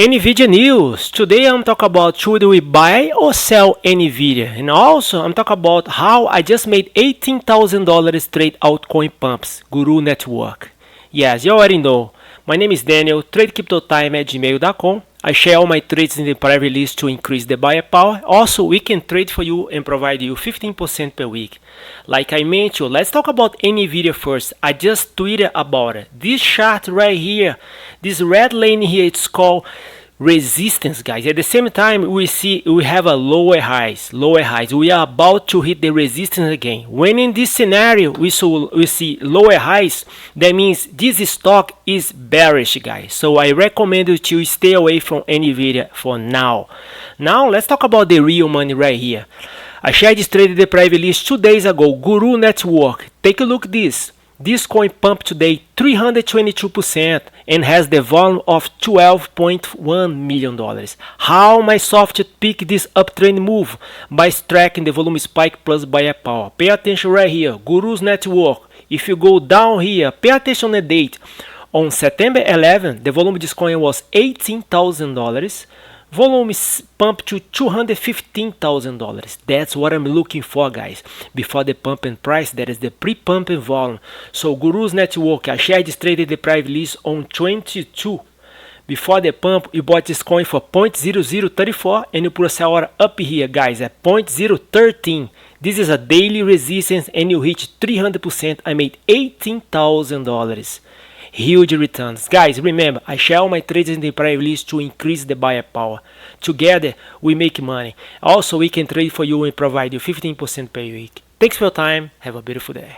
NVIDIA news. Today I'm talking about should we buy or sell NVIDIA, and also I'm talking about how I just made $18,000 trade altcoin pumps, Guru Network. Yes, you already know. My name is Daniel, tradecryptotime@gmail.com. I share all my trades in the private list to increase the buyer power. Also, we can trade for you and provide you 15% per week. Like I mentioned, let's talk about NVIDIA first. I just tweeted about it. This chart right here, this red line here, it's called resistance, guys. At the same time, we have a lower highs. We are about to hit the resistance again. When in this scenario we see lower highs, that means this stock is bearish, guys. So I recommend you to stay away from NVIDIA for now. Now let's talk about the real money right here. I shared this trade in the private list 2 days ago. Guru Network. Take a look at this. This coin pumped today 322% and has the volume of $12.1 million. How my soft pick this uptrend move? By tracking the volume spike plus buyer power. Pay attention right here, Guru's Network. If you go down here, pay attention on the date. On September 11, the volume of this coin was $18,000. Volume is pumped to $215,000. That's what I'm looking for, guys. Before the pump and price, that is the pre-pumping volume. So Guru's Network, I shared this trade in the private list on 22. Before the pump, you bought this coin for 0.0034 and you put a sell order up here, guys, at 0.013. This is a daily resistance and you reach 300%. I made $18,000. Huge returns, guys. Remember, I share all my trades in the private list to increase the buyer power. Together we make money. Also, we can trade for you and provide you 15% per week. Thanks for your time. Have a beautiful day.